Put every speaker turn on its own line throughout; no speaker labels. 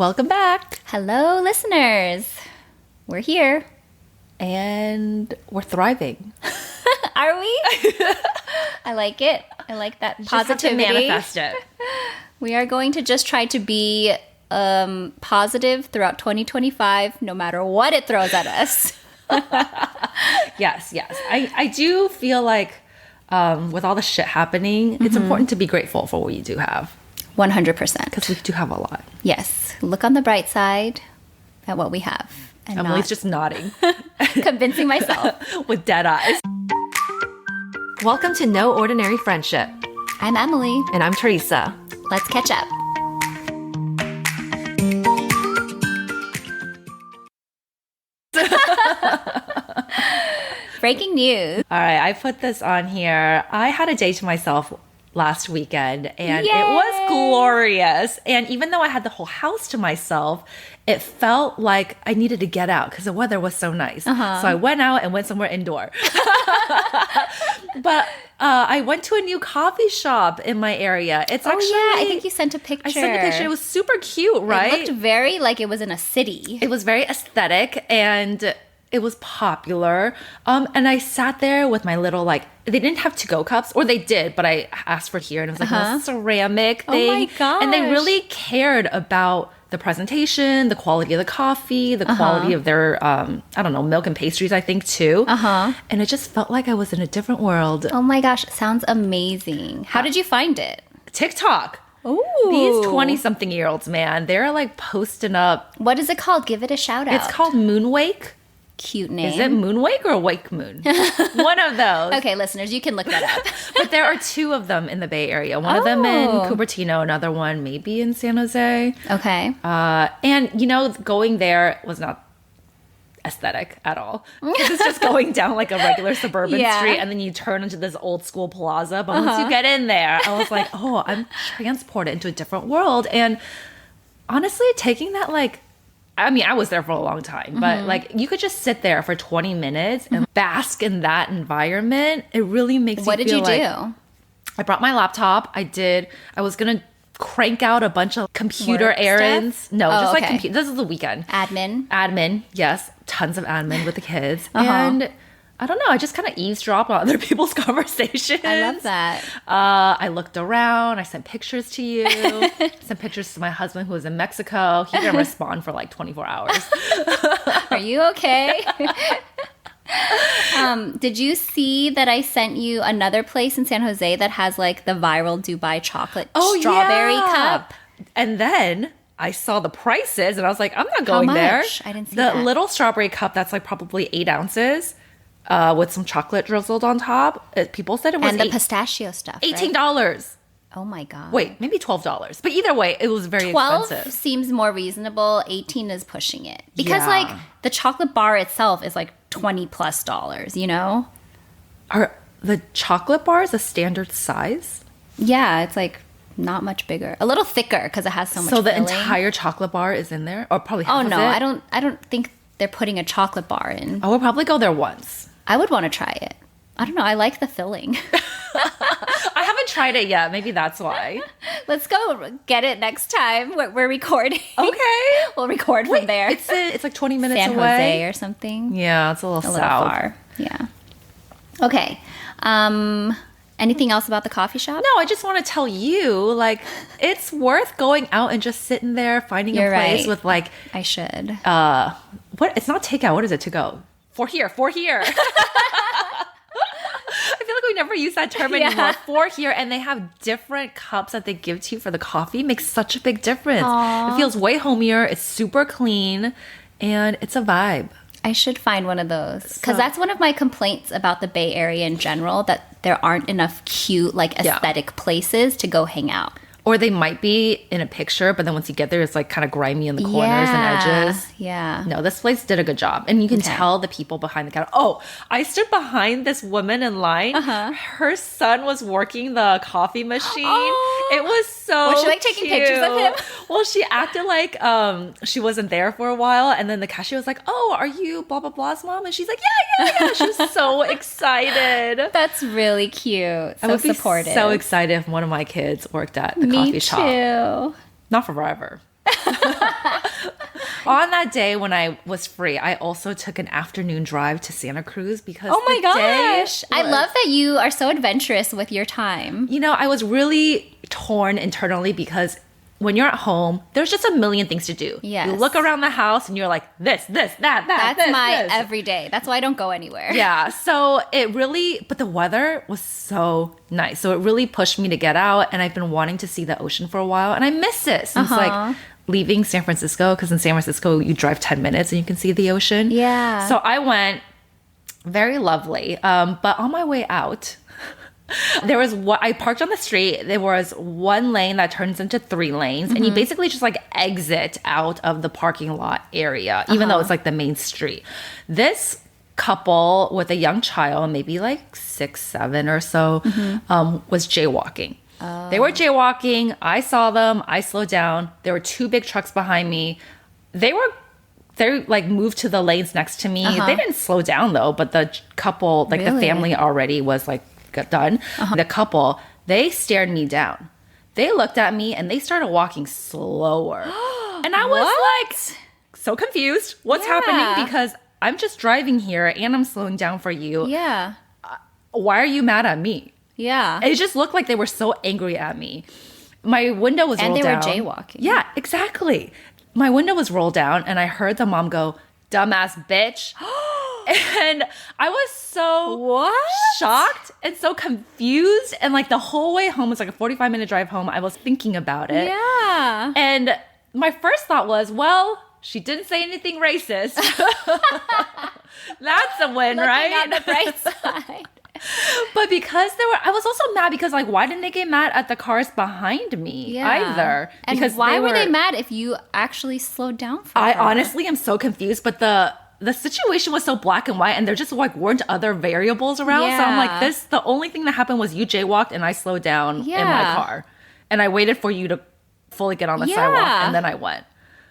Welcome back.
Hello, listeners. We're here.
And we're thriving.
Are we? I like it. I like that positivity.
Just have to manifest it.
We are going to just try to be positive throughout 2025, no matter what it throws at us.
Yes. I do feel like with all the shit happening, it's important to be grateful for what you do have.
100%.
Because we do have a lot.
Yes. Look on the bright side at what we have. And
Emily's just nodding.
convincing myself.
With dead eyes. Welcome to No Ordinary Friendship.
I'm Emily.
And I'm Teresa.
Let's catch up. Breaking news.
All right, I put this on here. I had a day to myself last weekend and
Yay!
It was glorious. And even though I had the whole house to myself, it felt like I needed to get out because the weather was so nice. So I went out and went somewhere indoor. But I went to a new coffee shop in my area. It's actually...
Oh, yeah. I think you sent a picture.
I sent a picture. It was super cute, right?
It looked very like it was in a city.
It was very aesthetic and it was popular. And I sat there with my little, like, they didn't have to-go cups, or they did, but I asked for here, and it was like a ceramic thing.
Oh my gosh.
And they really cared about the presentation, the quality of the coffee, the quality of their, milk and pastries, I think, too. And it just felt like I was in a different world.
Oh my gosh, sounds amazing. How did you find it?
TikTok.
Ooh.
These 20-something-year-olds, man, they're like posting up.
What is it called? Give it a shout out.
It's called Moonwake.
Cute name.
Is it Moonwake or Wake Moon? One of those.
Okay, listeners, you can look that up.
But there are two of them in the Bay Area. One of them in Cupertino, another one maybe in San Jose.
Okay.
And, going there was not aesthetic at all. It's just going down like a regular suburban street and then you turn into this old school plaza. But once you get in there, I was like, oh, I'm transported into a different world. And honestly, taking that I was there for a long time, but you could just sit there for 20 minutes and bask in that environment. It really makes
What
you
did
feel
you
like...
do?
I brought my laptop. I was going to crank out a bunch of computer
Work
errands.
stuff?
No, just
okay.
computer. This is the weekend.
Admin,
yes. Tons of admin with the kids. And I don't know. I just kind of eavesdropped on other people's conversations.
I love that.
I looked around. I sent pictures to you. Sent pictures to my husband who was in Mexico. He didn't respond for like 24 hours.
Are you okay? Did you see that I sent you another place in San Jose that has like the viral Dubai chocolate strawberry cup?
And then I saw the prices and I was like, I'm not going there.
I didn't see
the
that.
The little strawberry cup that's like probably 8 ounces. With some chocolate drizzled on top. People said it was...
And the pistachio stuff,
$18.
Right? Oh my God.
Wait, maybe $12. But either way, it was very
12
expensive.
seems more reasonable. 18 is pushing it. Because the chocolate bar itself is like $20+, you know?
Are the chocolate bars a standard size?
Yeah, it's like not much bigger. A little thicker because it has so much
So the
filling.
entire chocolate bar is in there? Or probably half of it?
I don't think they're putting a chocolate bar in.
I would probably go there once.
I would want to try it. I don't know. I like the filling.
I haven't tried it yet. Maybe that's why.
Let's go get it next time. We're recording.
Okay.
We'll record from there.
It's like 20 minutes
San
away.
Jose or something.
Yeah, it's a little south.
Far. Yeah. Okay. Anything else about the coffee shop?
No, I just want to tell you, it's worth going out and just sitting there, finding a place with
I should.
What? It's not takeout. What is it to go? For here. I feel like we never use that term anymore. For here, and they have different cups that they give to you for the coffee. Makes such a big difference. Aww. It feels way homier. It's super clean, and it's a vibe.
I should find one of those because that's one of my complaints about the Bay Area in general, that there aren't enough cute, aesthetic places to go hang out.
Or they might be in a picture, but then once you get there, it's kind of grimy in the corners and edges.
Yeah.
No, this place did a good job. And you can tell the people behind the counter. Oh, I stood behind this woman in line. Her son was working the coffee machine. Oh. It was so
Was she taking pictures of him?
Well, she acted like she wasn't there for a while. And then the cashier was like, oh, are you blah, blah, blah's mom? And she's like, yeah. She was so excited.
That's really cute. So
I would
supportive.
be so excited if one of my kids worked at the coffee shop.
Me too.
Not forever. on that day when I was free, I also took an afternoon drive to Santa Cruz because
oh my gosh. I love that you are so adventurous with your time.
You know, I was really torn internally because when you're at home, there's just a million things to do.
Yes.
You look around the house and you're like, this, that,
That's
this,
my
this.
everyday. That's why I don't go anywhere.
Yeah. So it really, but the weather was so nice. So it really pushed me to get out. And I've been wanting to see the ocean for a while. And I miss it since like leaving San Francisco. Because in San Francisco, you drive 10 minutes and you can see the ocean.
Yeah.
So I went, very lovely. But on my way out, there was I parked on the street. There was one lane that turns into 3 lanes, and you basically just like exit out of the parking lot area, even though it's like the main street. This couple with a young child, maybe like 6, 7 or so, was jaywalking. They were jaywalking. I saw them. I slowed down. There were 2 big trucks behind me. They like moved to the lanes next to me. They didn't slow down though, but the couple, like the family already was like got done. The couple, they stared me down. They looked at me and they started walking slower. And I was like so confused. What's happening? Because I'm just driving here and I'm slowing down for you.
Yeah.
Why are you mad at me?
Yeah.
It just looked like they were so angry at me. My window was rolled down.
And they were jaywalking.
Yeah, exactly. My window was rolled down and I heard the mom go, "Dumbass bitch." And I was so shocked and so confused. And like the whole way home, was like a 45-minute drive home. I was thinking about it.
Yeah.
And my first thought was, well, she didn't say anything racist. That's a win, right?
On the bright side.
But because I was also mad because like, why didn't they get mad at the cars behind me either?
And
because
why were they mad if you actually slowed down for
I
her?
honestly am so confused, but the situation was so black and white and there just like weren't other variables around. So I'm like, the only thing that happened was you jaywalked and I slowed down in my car. And I waited for you to fully get on the sidewalk and then I went.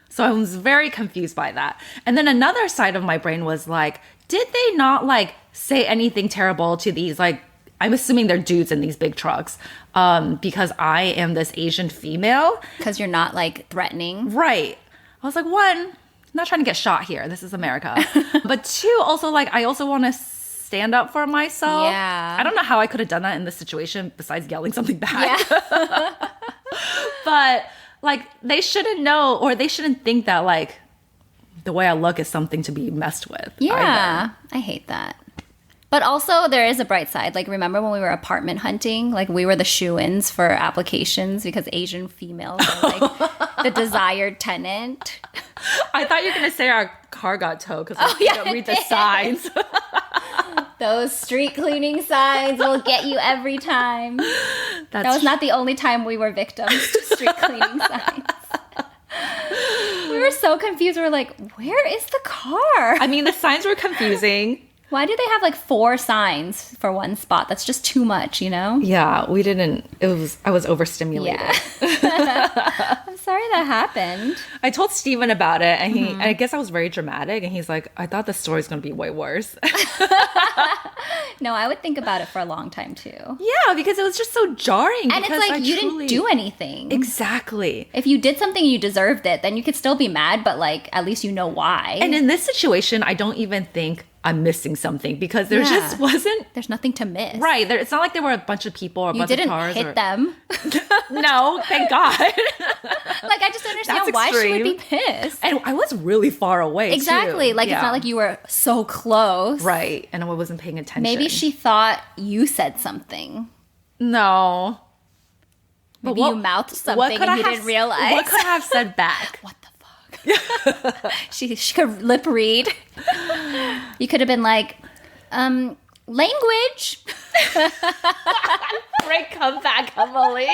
So I was very confused by that. And then another side of my brain was like, did they not like say anything terrible to these, like, I'm assuming they're dudes in these big trucks, because I am this Asian female.
Because you're not like threatening.
Right. I was like, 1, not trying to get shot here. This is America. But 2, also like, I also want to stand up for myself.
Yeah.
I don't know how I could have done that in this situation besides yelling something back. Yeah. But like, they shouldn't know, or they shouldn't think that like the way I look is something to be messed with.
Yeah. I hate that. But also there is a bright side. Like, remember when we were apartment hunting? Like, we were the shoo-ins for applications because Asian females are like the desired tenant.
I thought you were going to say our car got towed because we don't read the signs.
Those street cleaning signs will get you every time. That was not the only time we were victims to street cleaning signs. We were so confused. We were like, where is the car?
I mean, the signs were confusing.
Why do they have like 4 signs for one spot? That's just too much, you know?
Yeah, we didn't. I was overstimulated.
Yeah. I'm sorry that happened.
I told Steven about it, and I guess I was very dramatic, and he's like, I thought the story's going to be way worse.
No, I would think about it for a long time too.
Yeah, because it was just so jarring.
And it's like, you didn't do anything.
Exactly.
If you did something, you deserved it, then you could still be mad, but like, at least you know why.
And in this situation, I don't even think I'm missing something because there just wasn't.
There's nothing to miss.
Right. It's not like there were a bunch of people or a bunch of cars.
You didn't hit them.
No, thank God.
Like, I just don't understand why she would be pissed.
And I was really far away,
exactly.
Too.
Like, it's not like you were so close.
Right. And I wasn't paying attention.
Maybe she thought you said something.
No.
Maybe you mouthed something and you didn't realize.
What could I have said back?
What the fuck? She could lip read. You could have been like, language.
Great comeback, Emily.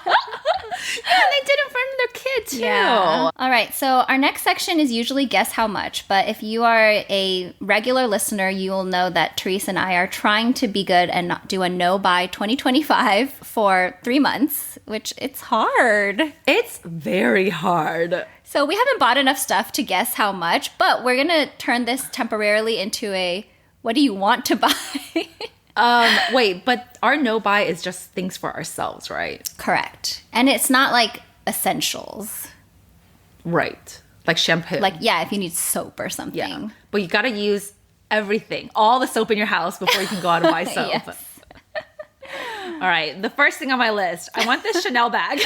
Yeah, they did in front of their kids too.
Yeah. All right, so our next section is usually guess how much, but if you are a regular listener, you will know that Therese and I are trying to be good and not do a no buy 2025 for 3 months, which it's hard.
It's very hard.
So we haven't bought enough stuff to guess how much, but we're going to turn this temporarily into a what do you want to buy?
Wait, but our no buy is just things for ourselves, right?
Correct. And it's not like essentials.
Right. Like shampoo.
Like, yeah, if you need soap or something.
Yeah. But you got to use everything, all the soap in your house before you can go out and buy soap.
Yes.
All right. The first thing on my list, I want this Chanel bag.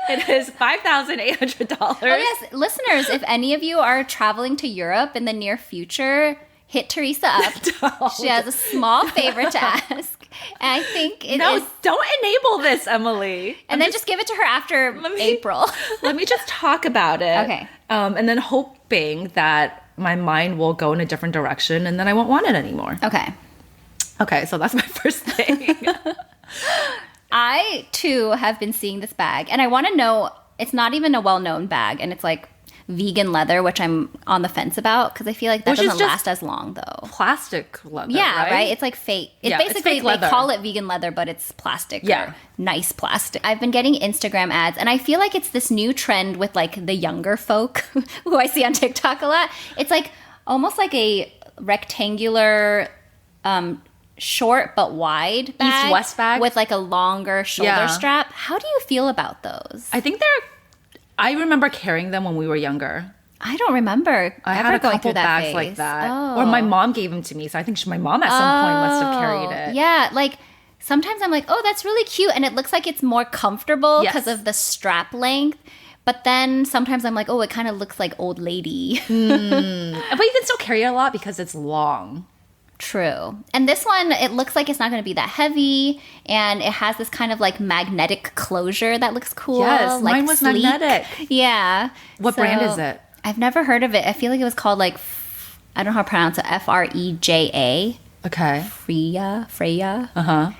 It is $5,800.
Oh, yes. Listeners, if any of you are traveling to Europe in the near future, hit Teresa up. She has a small favor to ask. And I think
don't enable this, Emily.
And then just give it to her after April.
Let me just talk about it.
Okay.
And then hoping that my mind will go in a different direction and then I won't want it anymore. Okay, so that's my first thing.
I, too, have been seeing this bag, and I want to know, it's not even a well-known bag, and it's like vegan leather, which I'm on the fence about, because I feel like that doesn't last as long, though.
Plastic leather,
yeah, right? It's like fake. It's basically,
fake leather.
They call it vegan leather, but it's plastic. Or nice plastic. I've been getting Instagram ads, and I feel like it's this new trend with like the younger folk who I see on TikTok a lot. It's like almost like a rectangular short but wide bag.
East-west bag.
With like a longer shoulder strap. How do you feel about those?
I remember carrying them when we were younger.
I don't remember.
I had a couple bags like that. Or my mom gave them to me. So I think my mom at some point must have carried it.
Yeah, like sometimes I'm like, oh, that's really cute. And it looks like it's more comfortable because of the strap length. But then sometimes I'm like, oh, it kind of looks like old lady.
But you can still carry it a lot because it's long.
True. And this one, it looks like it's not going to be that heavy. And it has this kind of like magnetic closure that looks cool.
Yes,
like
mine was
sleek.
magnetic.
Yeah.
What brand is it?
I've never heard of it. I feel like it was called like, I don't know how to pronounce it, Freja.
Okay.
Freya.
Uh-huh.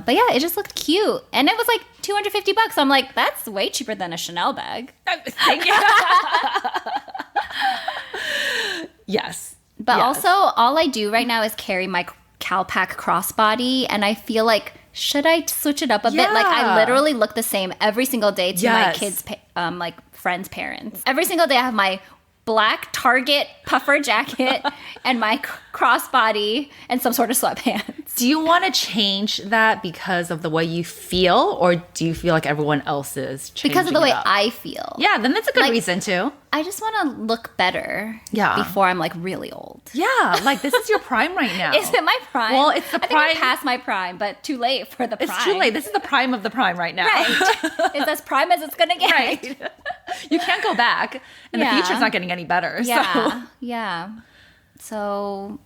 But yeah, it just looked cute. And it was like $250. So I'm like, that's way cheaper than a Chanel bag.
Thank you. Yes.
But also, all I do right now is carry my Calpac crossbody, and I feel like, should I switch it up a bit? Like, I literally look the same every single day to my kids' friends' parents. Every single day I have my black Target puffer jacket and my crossbody and some sort of sweatpants.
Do you want to change that because of the way you feel, or do you feel like everyone else is changing
Because of the way
it up?
I feel.
Yeah, then that's a good reason too.
I just want to look better before I'm like really old.
Yeah, like this is your prime right now.
Is it my prime?
Well, it's the prime.
I think I'm past my prime, but too late for the prime.
It's too late. This is the prime of the prime right now.
Right. It's as prime as it's going to get.
Right. You can't go back. And the future's not getting any better.
Yeah.
So.
Yeah. So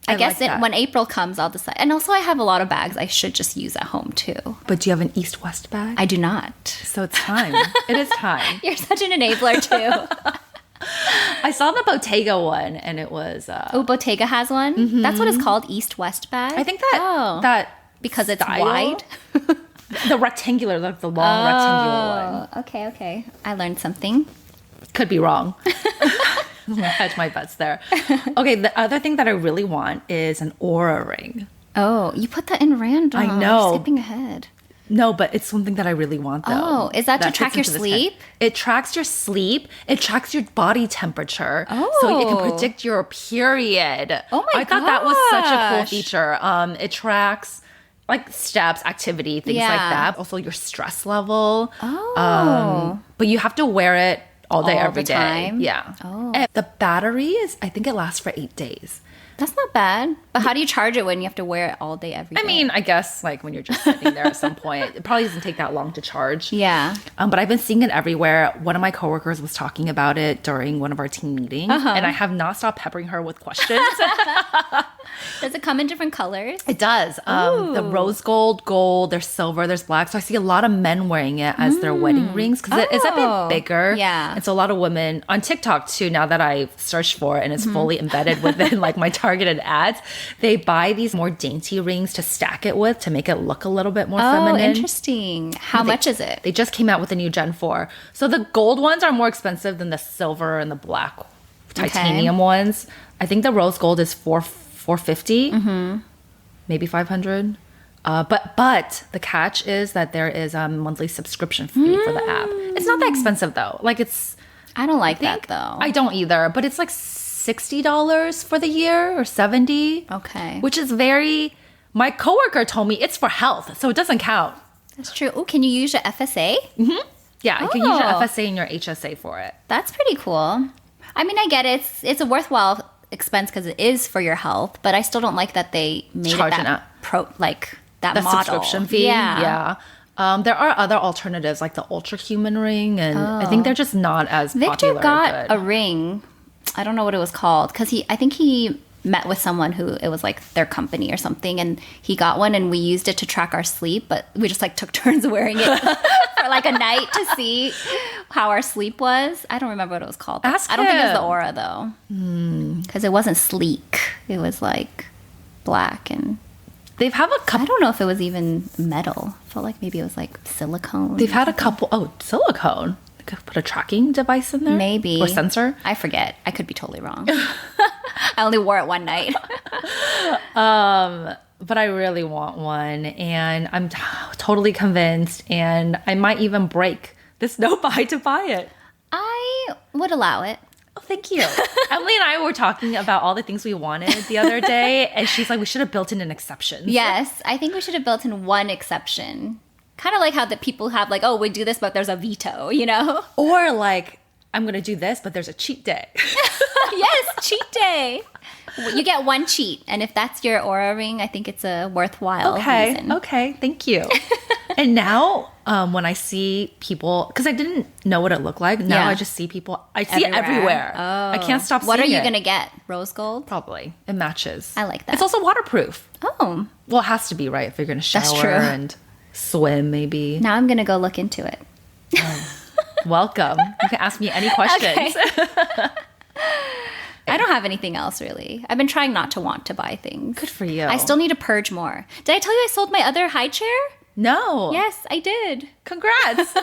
I guess
like
when April comes, I'll decide. And also, I have a lot of bags I should just use at home, too.
But do you have an east-west bag?
I do not.
So it's time. It is time.
You're such an enabler, too.
I saw the Bottega one, and it was...
Bottega has one? Mm-hmm. That's what it's called, east-west bag?
I think that
because
style,
it's wide?
The rectangular, like the long rectangular one.
Okay. I learned something.
Could be wrong. I'm gonna hedge my bets there. Okay, the other thing that I really want is an Oura ring.
Oh, you put that in random.
I know.
You're skipping ahead.
No, but it's something that I really want, though.
Oh, is that to track your sleep?
It tracks your sleep. It tracks your body temperature.
Oh.
So it can predict your period.
Oh my
I thought that was such a cool feature. It tracks like steps, activity, things like that. Also your stress level.
Oh.
But you have to wear it all day, every day.
Time?
Yeah.
Oh.
And the battery I think it lasts for 8 days.
That's not bad. But how do you charge it when you have to wear it all day, every day?
I mean, I guess like when you're just sitting there at some point, it probably doesn't take that long to charge.
Yeah.
But I've been seeing it everywhere. One of my coworkers was talking about it during one of our team meetings, and I have not stopped peppering her with questions.
Does it come in different colors?
It does. The rose gold, there's silver, there's black. So I see a lot of men wearing it as their wedding rings because it is a bit bigger.
Yeah.
And so a lot of women on TikTok too, now that I've searched for it and it's fully embedded within like my targeted ads, they buy these more dainty rings to stack it with to make it look a little bit more feminine.
Oh, interesting. How much is it?
They just came out with a new Gen 4. So the gold ones are more expensive than the silver and the black titanium ones. I think the rose gold is $450, maybe $500. But the catch is that there is a monthly subscription fee for the app. It's not that expensive though. Like
I don't like that though.
I don't either, but it's like $60 for the year or $70.
Okay.
Which is my coworker told me it's for health, so it doesn't count.
That's true. Oh, can you use your FSA?
Yeah, you can use your FSA and your HSA for it.
That's pretty cool. I mean, I get it. It's a worthwhile expense because it is for your health, but I still don't like that they made
Charge
it that that
the
model.
subscription fee. Yeah. There are other alternatives like the Ultra Human ring, and I think they're just not as popular.
Victor got a ring. I don't know what it was called because I think he met with someone who it was like their company or something, and he got one, and we used it to track our sleep, but we just like took turns wearing it for like a night to see how our sleep was. I don't remember what it was called. I don't think it was the Oura though, because it wasn't sleek. It was like black, and
they've have a couple.
I don't know if it was even metal. I felt like maybe it was like silicone.
They've had a couple. Oh, silicone. They could put a tracking device in there,
maybe,
or sensor.
I forget. I could be totally wrong. I only wore it one night.
But I really want one, and I'm totally convinced, and I might even break this no-buy to buy it.
I would allow it.
Oh, thank you. Emily and I were talking about all the things we wanted the other day, and she's like, we should have built in an exception.
Yes, I think we should have built in one exception. Kind of like how the people have like, oh, we do this, but there's a veto, you know?
Or like, I'm going to do this, but there's a cheat day.
Yes, cheat day. You get one cheat, and if that's your Oura ring, I think it's a worthwhile reason.
Okay, thank you. And now, when I see people, because I didn't know what it looked like, now I just see people. I see it everywhere. Oh. I can't stop seeing it.
What are you going to get? Rose gold?
Probably. It matches.
I like that.
It's also waterproof.
Oh.
Well, it has to be, right? If you're going to shower and swim, maybe.
Now I'm going to go look into it.
Welcome. You can ask me any questions.
Okay. I don't have anything else really. I've been trying not to want to buy things.
Good for you.
I still need to purge more. Did I tell you I sold my other high chair?
No.
Yes, I did.
Congrats.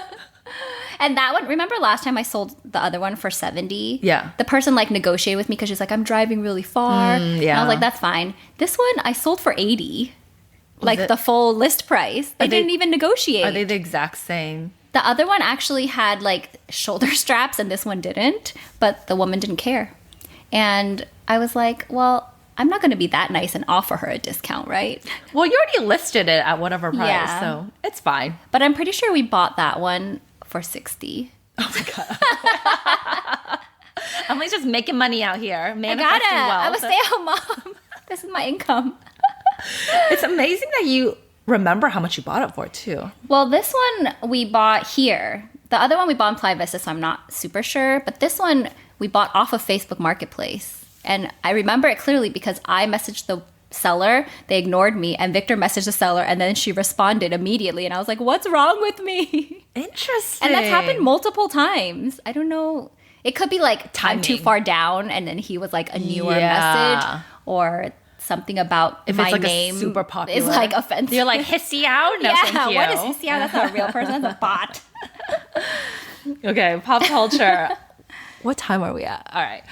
And that one, remember last time I sold the other one for $70?
Yeah.
The person like negotiated with me because she's like, I'm driving really far. Yeah. And I was like, that's fine. This one I sold for $80. Like the full list price. They didn't even negotiate.
Are they the exact same?
The other one actually had like shoulder straps and this one didn't, but the woman didn't care. And I was like, well, I'm not going to be that nice and offer her a discount, right?
Well, you already listed it at whatever price, so it's fine.
But I'm pretty sure we bought that one for $60.
Oh my God. Emily's just making money out here. Manifesting wealth.
I'm a stay-at-home mom. This is my income.
It's amazing that you remember how much you bought it for, too.
Well, this one we bought here. The other one we bought in Playa Vista, so I'm not super sure. But this one we bought off of Facebook Marketplace. And I remember it clearly because I messaged the seller, they ignored me, and Victor messaged the seller, and then she responded immediately. And I was like, what's wrong with me?
Interesting.
And that's happened multiple times. I don't know. It could be like I'm too far down, and then he was like a newer message, or something about
if
my
it's like
name
a super popular.
Is like offensive.
You're like, Hissy-ow? No, thank you.
What is Hissy-ow? That's not a real person. That's a bot.
Okay, pop culture. What time are we at? All right.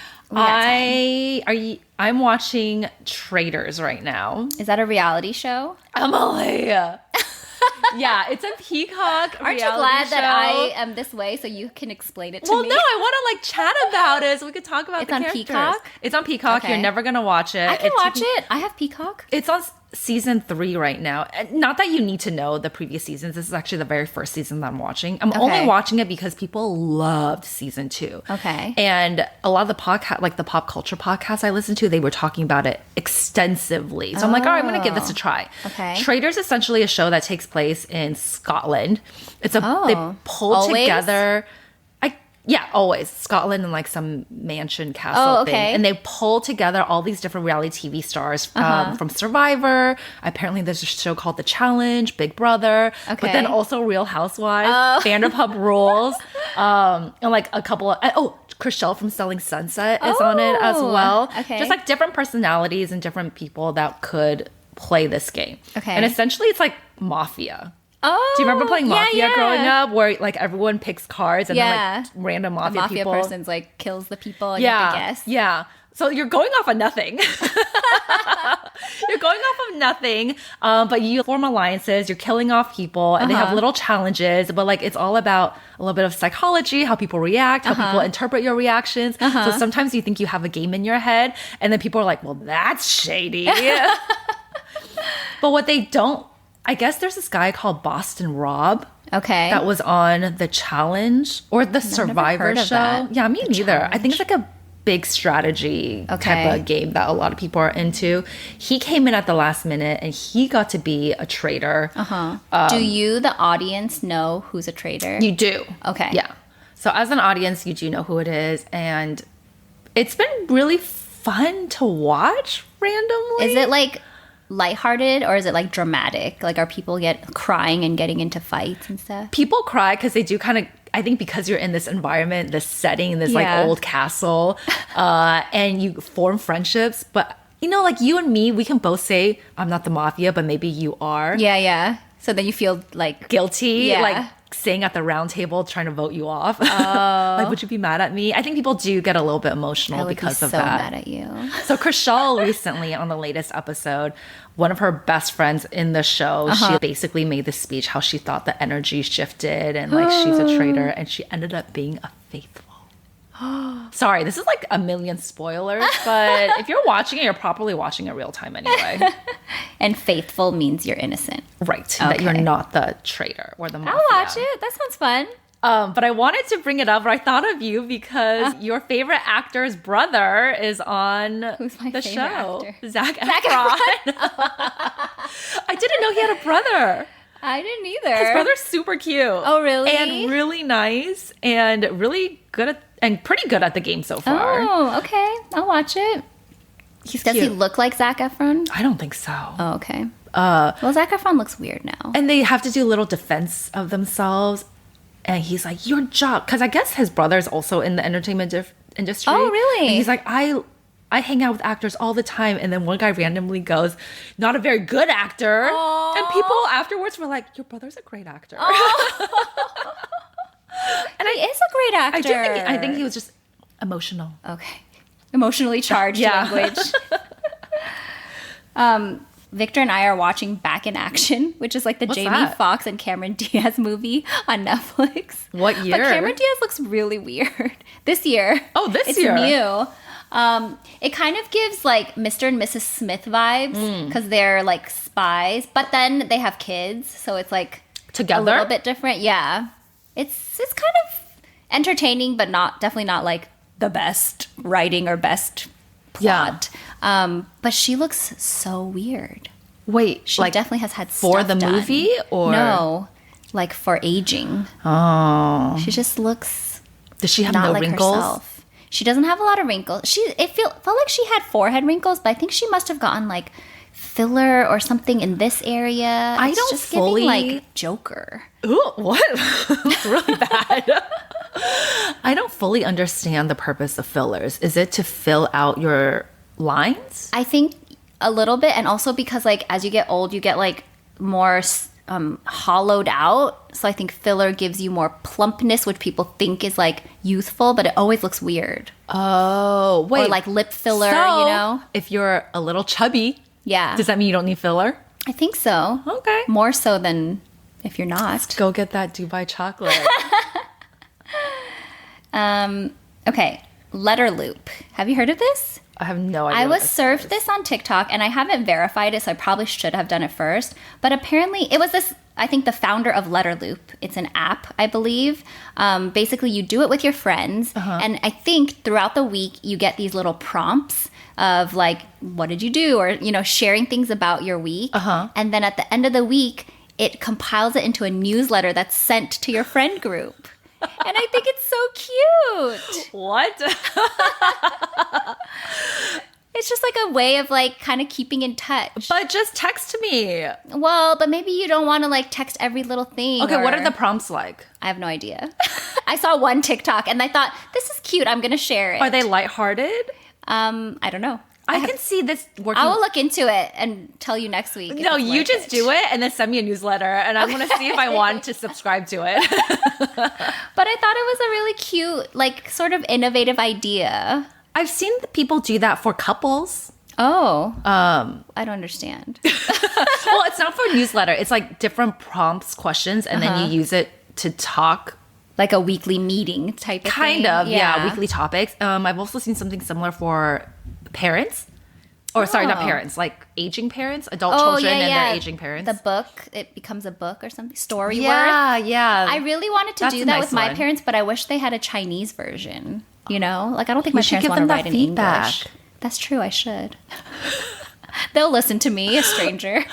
I'm watching Traitors right now.
Is that a reality show?
Emily. Yeah, it's a Peacock.
Aren't you glad that I am this way so you can explain it to me?
Well, no, I want to like chat about it so we could talk about the characters. It's on Peacock? It's on Peacock. Okay. You're never going to watch it.
I can watch it. I have Peacock.
It's on season 3 right now. And not that you need to know the previous seasons. This is actually the very first season that I'm watching. I'm only watching it because people loved season 2.
Okay.
And a lot of the podcast, like the pop culture podcasts I listen to, they were talking about it extensively. So I'm like, all right, I'm going to give this a try.
Okay.
Traitors is essentially a show that takes place in Scotland. It's they pull together. Yeah, always. Scotland and like some mansion castle thing. And they pull together all these different reality TV stars from Survivor. Apparently there's a show called The Challenge, Big Brother. But then also Real Housewives, Vanderpump Rules. And like a couple of... Chriselle from Selling Sunset is on it as well.
Okay.
Just like different personalities and different people that could play this game.
Okay.
And essentially it's like Mafia.
Oh,
do you remember playing Mafia growing up, where like everyone picks cards and then like random mafia people?
Person's like kills the people and you have to guess.
Yeah. So you're going off of nothing. You're going off of nothing, but you form alliances. You're killing off people, and they have little challenges. But like it's all about a little bit of psychology, how people react, how people interpret your reactions. So sometimes you think you have a game in your head, and then people are like, "Well, that's shady." But what they don't. I guess there's this guy called Boston Rob.
Okay.
that was on The Challenge or the Survivor
heard of
show.
that.
Yeah, me
The
neither. I
Challenge.
think it's like a big strategy
Okay.
type of game that a lot of people are into. He came in at the last minute and he got to be a traitor.
Do you, the audience, know who's a traitor?
You do.
Okay.
Yeah. So as an audience, you do know who it is. And it's been really fun to watch randomly.
Is it like lighthearted or is it like dramatic? Like, are people crying and getting into fights and stuff?
People cry because they do kind of, I think because you're in this environment, this setting, this
Yeah.
like old castle, and you form friendships. But, you know, like you and me, we can both say, I'm not the mafia, but maybe you are.
Yeah, yeah. So then you feel like
Guilty,
Yeah.
like sitting at the round table trying to vote you off. Like, would you be mad at me? I think people do get a little bit emotional
I would
because
be
of
so
that.
mad at you.
So Chrishell recently on the latest episode, one of her best friends in the show, she basically made this speech how she thought the energy shifted and like she's a traitor, and she ended up being a faithful. Sorry, this is like a million spoilers, but if you're watching it, you're properly watching it real time anyway.
And faithful means you're innocent.
Right. That you're
Okay.
not the traitor or the mafia.
I'll watch it. That sounds fun.
But I wanted to bring it up, but I thought of you because your favorite actor's brother is on
Who's my
the
favorite
show.
actor?
Zac Efron. I didn't know he had a brother.
I didn't either.
His brother's super cute.
Oh, really?
And really nice and really good at, and pretty good at the game so far.
Oh, okay. I'll watch it.
He's
Does
cute.
he look like Zac Efron?
I don't think so.
Oh, okay. Well, Zac Efron looks weird now.
And they have to do a little defense of themselves. And he's like, your job. Because I guess his brother's also in the entertainment industry.
Oh, really?
And he's like, I hang out with actors all the time. And then one guy randomly goes, not a very good actor.
Aw.
And people afterwards were like, your brother's a great actor.
And he is a great actor.
I think he was just emotional.
Okay. Emotionally charged
Yeah.
language. Victor and I are watching Back in Action, which is like the
What's
Jamie
that?
Foxx and Cameron Diaz movie on Netflix.
What year?
But Cameron Diaz looks really weird this year.
Oh, this
it's
year.
new. It kind of gives like Mr. and Mrs. Smith vibes because they're like spies, but then they have kids, so it's like
Together?
a little bit different. Yeah, it's kind of entertaining, but definitely not like the best writing or best plot. But she looks so weird.
Wait,
She
like
definitely has had
for
stuff
the
done.
movie or
no, like for aging.
Oh,
She just looks
does she have
not
no
like
wrinkles?
herself. She doesn't have a lot of wrinkles. Felt like she had forehead wrinkles, but I think she must have gotten like filler or something in this area.
I
It's
don't
just
fully-
giving, like Joker.
Ooh, what? It's really bad. I don't fully understand the purpose of fillers. Is it to fill out your lines?
I think a little bit, and also because like as you get old, you get like more hollowed out. So I think filler gives you more plumpness, which people think is like youthful, but it always looks weird.
Oh, wait.
Or like lip filler,
So,
you know?
if you're a little chubby,
Yeah.
does that mean you don't need filler?
I think so.
Okay.
More so than if you're not.
Go get that Dubai chocolate.
Okay. Letterloop. Have you heard of this?
I have no idea.
I
what
was
this
served
is.
this on TikTok and I haven't verified it, so I probably should have done it first. But apparently, it was this, I think, the founder of Letterloop. It's an app, I believe. Basically, you do it with your friends. And I think throughout the week, you get these little prompts of like, what did you do? Or, you know, sharing things about your week. And then at the end of the week, it compiles it into a newsletter that's sent to your friend group. And I think it's so cute.
What?
It's just like a way of like kind of keeping in touch.
But just text me.
Well, but maybe you don't want to like text every little thing.
Okay, what
or-
are the prompts like?
I have no idea. I saw one TikTok and I thought, this is cute. I'm going to share it.
Are they lighthearted?
I don't know.
I can see this working.
I will look into it and tell you next week. if
No,
it's
you
worth
just
it.
do it and then send me a newsletter, and I'm gonna see if I want to subscribe to it.
But I thought it was a really cute, like sort of innovative idea.
I've seen the people do that for couples.
Oh. I don't understand.
Well, it's not for a newsletter. It's like different prompts, questions, and then you use it to talk.
Like a weekly meeting type of thing.
Kind of, yeah, weekly topics. I've also seen something similar for parents. Or sorry, not parents, like aging parents, adult children and their aging parents.
The book, it becomes a book or something. Storyworth.
Yeah.
I really wanted to do that with my parents, but I wish they had a Chinese version. You know, like I don't think my parents want to write in English. That's true. I should. They'll listen to me, a stranger.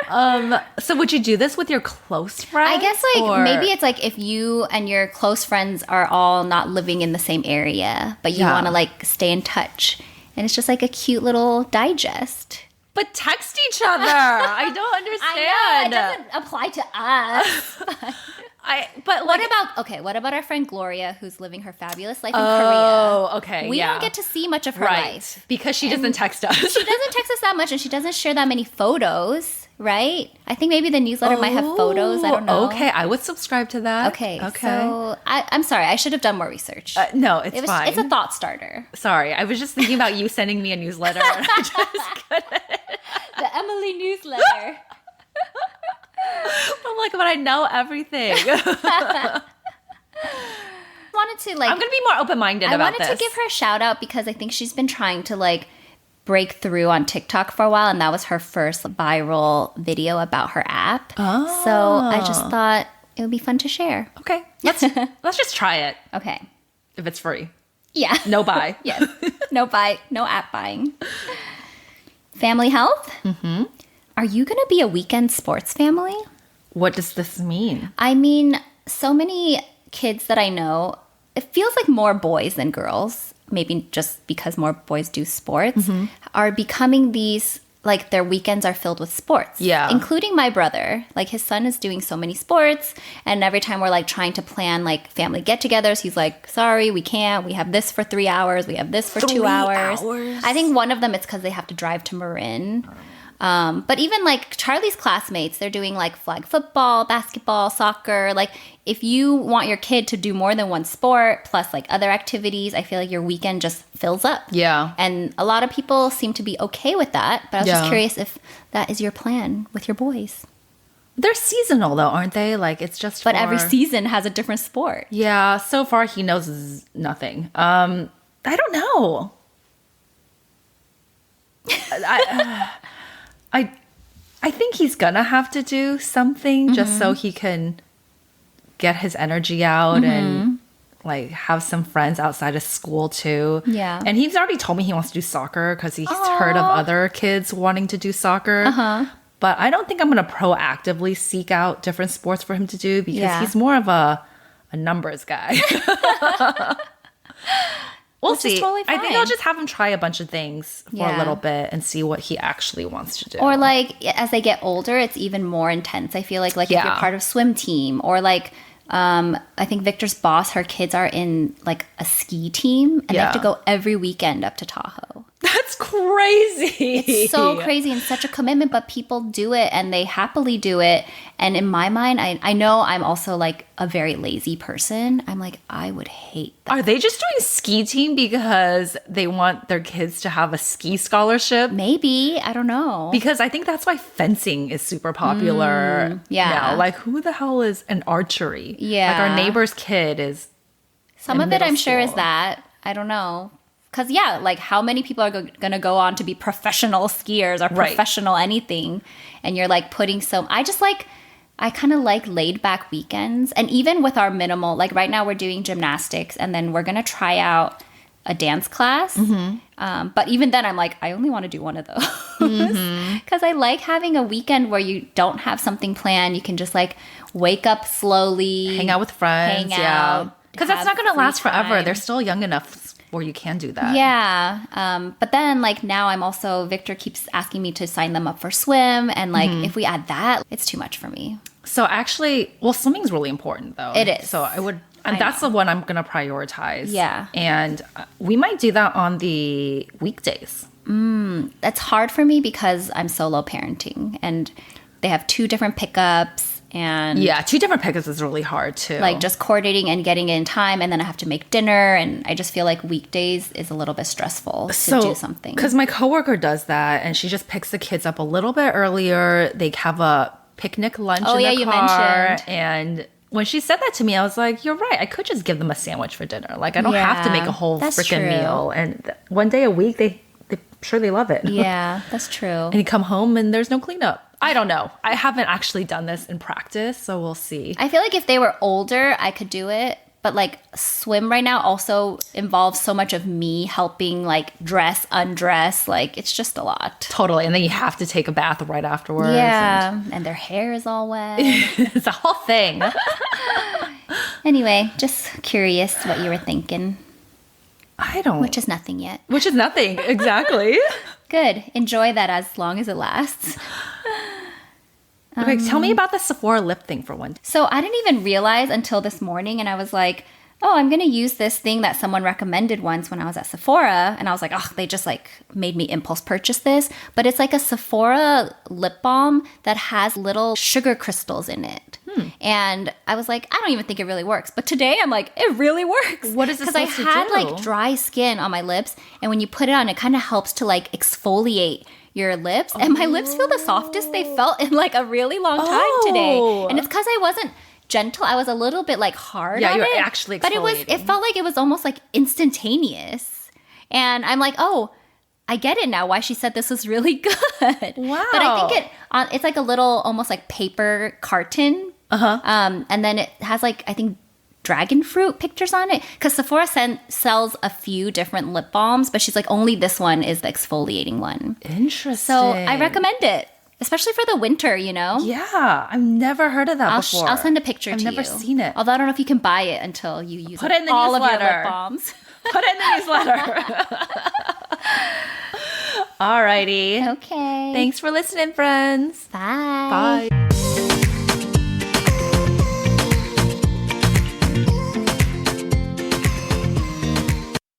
So would you do this with your close friends?
I guess maybe it's like if you and your close friends are all not living in the same area, but you want to like stay in touch. And it's just like a cute little digest.
But text each other. I don't understand.
I know, it doesn't apply to us.
But
what about our friend Gloria, who's living her fabulous life in
Korea?
Oh,
okay.
We don't get to see much of her life.
Because she doesn't text us.
She doesn't text us that much, and she doesn't share that many photos, right? I think maybe the newsletter might have photos. I don't know.
Okay, I would subscribe to that.
Okay. So I'm sorry. I should have done more research.
No, it's fine.
It's a thought starter.
Sorry. I was just thinking about you sending me a newsletter. And I just couldn't.
The Emily newsletter.
I'm like, but I know everything.
wanted to
I'm gonna be more open-minded about this.
I wanted to give her a shout out because I think she's been trying to like break through on TikTok for a while, and that was her first viral video about her app. Oh. So I just thought it would be fun to share.
Okay, let's just try it.
Okay,
if it's free.
Yeah.
No buy.
Yes. No buy. No app buying. Family health.
Mm-hmm.
Are you going to be a weekend sports family?
What does this mean?
I mean, so many kids that I know, it feels like more boys than girls, maybe just because more boys do sports, are becoming these, like their weekends are filled with sports.
Yeah.
Including my brother. Like his son is doing so many sports, and every time we're like trying to plan like family get-togethers, he's like, sorry, we can't. We have this for 3 hours. We have this for 2 hours. I think one of them it's because they have to drive to Marin. But even like Charlie's classmates, they're doing like flag football, basketball, soccer. Like if you want your kid to do more than one sport plus like other activities, I feel like your weekend just fills up.
Yeah.
And a lot of people seem to be okay with that. But I was just curious if that is your plan with your boys.
They're seasonal though, aren't they? Like it's just
But every season has a different sport.
Yeah. So far he knows nothing. I don't know. I think he's gonna have to do something just so he can get his energy out and like have some friends outside of school too.
Yeah.
And he's already told me he wants to do soccer because he's heard of other kids wanting to do soccer. But I don't think I'm gonna proactively seek out different sports for him to do because he's more of a numbers guy. We'll see.
Totally fine.
I think I'll just have him try a bunch of things for a little bit and see what he actually wants to do.
Or like as they get older, it's even more intense. I feel like if you're part of swim team or like I think Victor's boss, her kids are in like a ski team and they have to go every weekend up to Tahoe.
That's crazy.
It's so crazy and such a commitment, but people do it and they happily do it. And in my mind, I know I'm also like a very lazy person. I'm like, I would hate that.
Are they just doing ski team because they want their kids to have a ski scholarship?
Maybe. I don't know.
Because I think that's why fencing is super popular now. Like, who the hell is an archery?
Yeah.
Like, our neighbor's kid is
Some of it I'm sure is that. I don't know. Because, like how many people are going to go on to be professional skiers or professional anything? And you're like putting I kind of like laid back weekends. And even with our minimal, like right now we're doing gymnastics and then we're going to try out a dance class. But even then I'm like, I only want to do one of those. Because I like having a weekend where you don't have something planned. You can just like wake up slowly.
Hang out with friends.
Hang out.
Because that's not going to last forever. They're still young enough where you can do that.
Yeah. But then like now Victor keeps asking me to sign them up for swim. And like if we add that, it's too much for me.
So actually, swimming's really important though.
It is.
So that's the one I'm going to prioritize.
Yeah.
And we might do that on the weekdays.
That's hard for me because I'm solo parenting and they have 2 different pickups. And
2 different pickups is really hard too.
Like just coordinating and getting in time, and then I have to make dinner, and I just feel like weekdays is a little bit stressful to do something.
Because my coworker does that, and she just picks the kids up a little bit earlier. They have a picnic lunch in the car. You mentioned. And when she said that to me, I was like, "You're right. I could just give them a sandwich for dinner. Like I don't have to make a whole freaking meal." And one day a week, they sure they love it.
Yeah, that's true.
And you come home and there's no cleanup. I don't know. I haven't actually done this in practice, so we'll see.
I feel like if they were older, I could do it. But like swim right now also involves so much of me helping like dress, undress. Like it's just a lot.
Totally. And then you have to take a bath right afterwards.
Yeah. And their hair is all wet.
It's a whole thing.
Anyway, just curious what you were thinking.
I don't.
Which is nothing yet.
Which is nothing. Exactly.
Good. Enjoy that as long as it lasts.
Okay, tell me about the Sephora lip thing for one.
So I didn't even realize until this morning, and I was like, oh, I'm going to use this thing that someone recommended once when I was at Sephora. And I was like, oh, they just like made me impulse purchase this. But it's like a Sephora lip balm that has little sugar crystals in it. And I was like, I don't even think it really works. But today I'm like, it really works.
What is this supposed to do?
Because I had like dry skin on my lips. And when you put it on, it kind of helps to like exfoliate your lips. And my lips feel the softest they felt in like a really long time today. And it's because I wasn't gentle. I was a little bit like hard on
you're
it.
actually exfoliating.
But it felt like it was almost like instantaneous. And I'm like, oh, I get it now why she said this was really good.
Wow.
But I think it's like a little almost like paper carton. And then it has like, I think, dragon fruit pictures on it. Because Sephora sells a few different lip balms, but she's like, only this one is the exfoliating one.
Interesting.
So I recommend it. Especially for the winter, you know?
Yeah, I've never heard of that before.
I'll send a picture to you.
I've never seen it.
Although I don't know if you can buy it until you use
Put it in the
all
newsletter.
of your lip balms.
Put it in the newsletter. Alrighty.
Okay.
Thanks for listening, friends.
Bye.
Bye.